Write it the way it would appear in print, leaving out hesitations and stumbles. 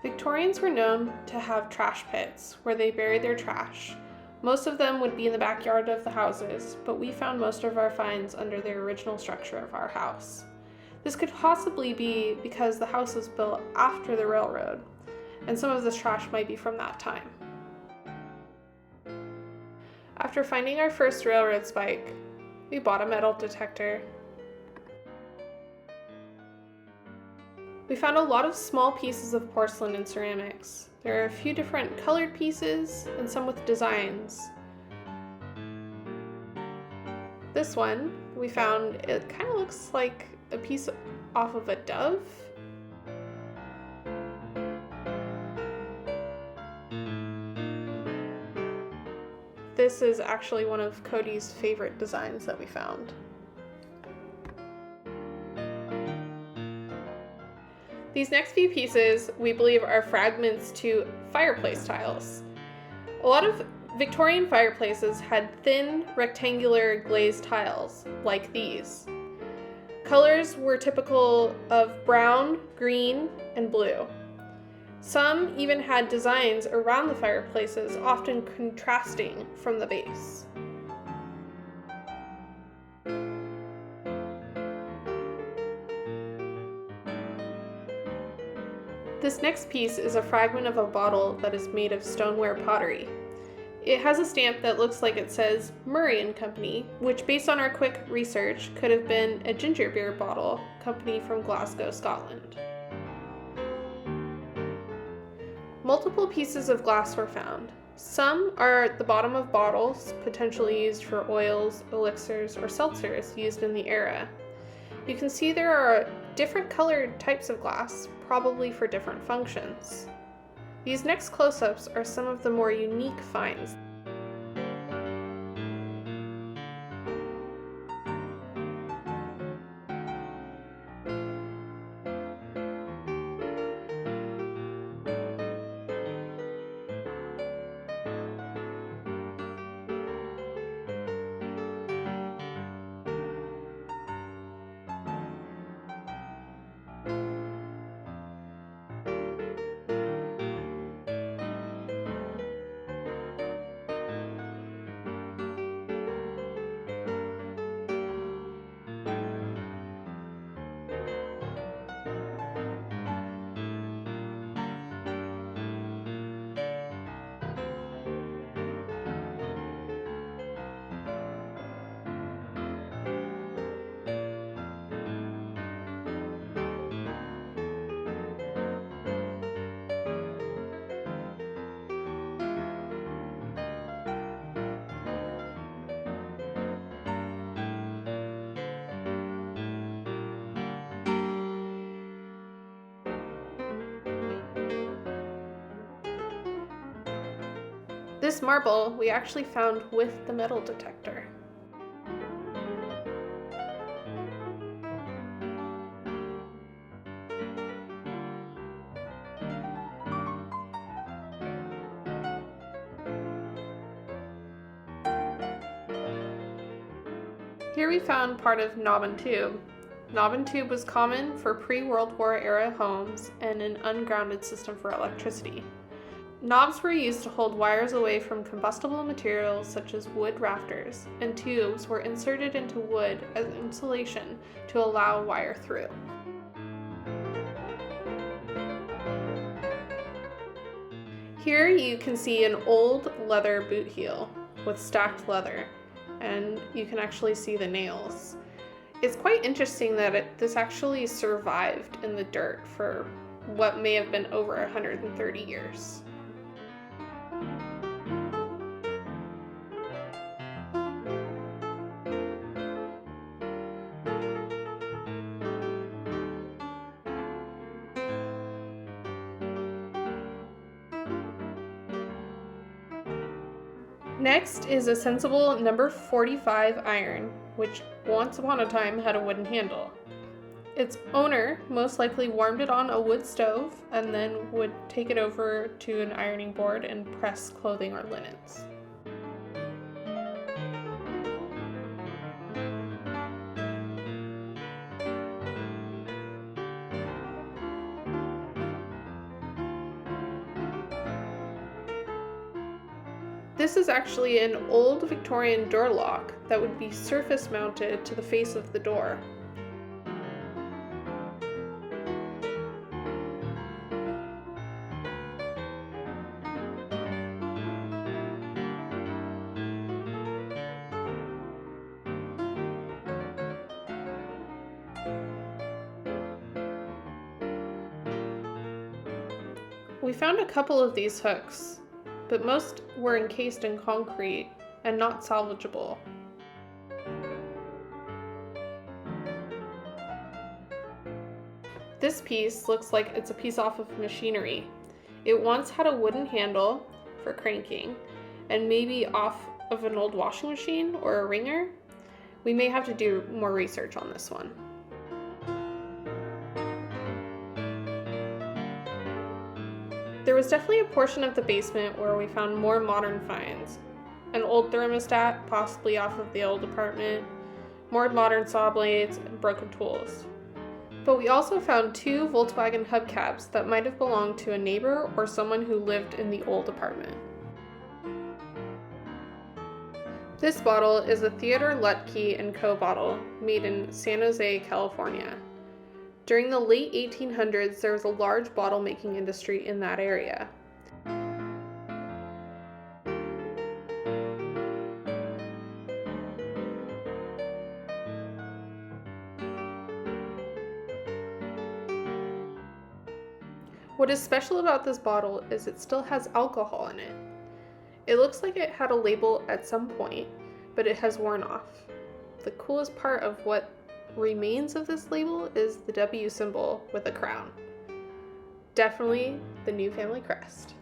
Victorians were known to have trash pits where they buried their trash. Most of them would be in the backyard of the houses, but we found most of our finds under the original structure of our house. This could possibly be because the house was built after the railroad, and some of this trash might be from that time. After finding our first railroad spike, we bought a metal detector. We found a lot of small pieces of porcelain and ceramics. There are a few different colored pieces and some with designs. This one we found, it kind of looks like a piece off of a dove. This is actually one of Cody's favorite designs that we found. These next few pieces we believe are fragments to fireplace tiles. A lot of Victorian fireplaces had thin, rectangular glazed tiles, like these. Colors were typical of brown, green, and blue. Some even had designs around the fireplaces, often contrasting from the base. This next piece is a fragment of a bottle that is made of stoneware pottery. It has a stamp that looks like it says Murray and Company, which based on our quick research could have been a ginger beer bottle company from Glasgow, Scotland. Multiple pieces of glass were found. Some are at the bottom of bottles, potentially used for oils, elixirs, or seltzers used in the era. You can see there are different colored types of glass, probably for different functions. These next close-ups are some of the more unique finds. This marble we actually found with the metal detector. Here we found part of knob and tube. Knob and tube was common for pre-World War era homes and an ungrounded system for electricity. Knobs were used to hold wires away from combustible materials such as wood rafters, and tubes were inserted into wood as insulation to allow wire through. Here you can see an old leather boot heel with stacked leather, and you can actually see the nails. It's quite interesting that this actually survived in the dirt for what may have been over 130 years. Next is a sensible number 45 iron, which once upon a time had a wooden handle. Its owner most likely warmed it on a wood stove and then would take it over to an ironing board and press clothing or linens. This is actually an old Victorian door lock that would be surface mounted to the face of the door. We found a couple of these hooks, but most were encased in concrete and not salvageable. This piece looks like it's a piece off of machinery. It once had a wooden handle for cranking and maybe off of an old washing machine or a wringer. We may have to do more research on this one. There was definitely a portion of the basement where we found more modern finds. An old thermostat, possibly off of the old apartment, more modern saw blades, and broken tools. But we also found 2 Volkswagen hubcaps that might have belonged to a neighbor or someone who lived in the old apartment. This bottle is a Theodore Lutke & Co. bottle made in San Jose, California. During the late 1800s, there was a large bottle making industry in that area. What is special about this bottle is it still has alcohol in it. It looks like it had a label at some point, but it has worn off. The coolest part of what remains of this label is the W symbol with a crown. Definitely the new family crest.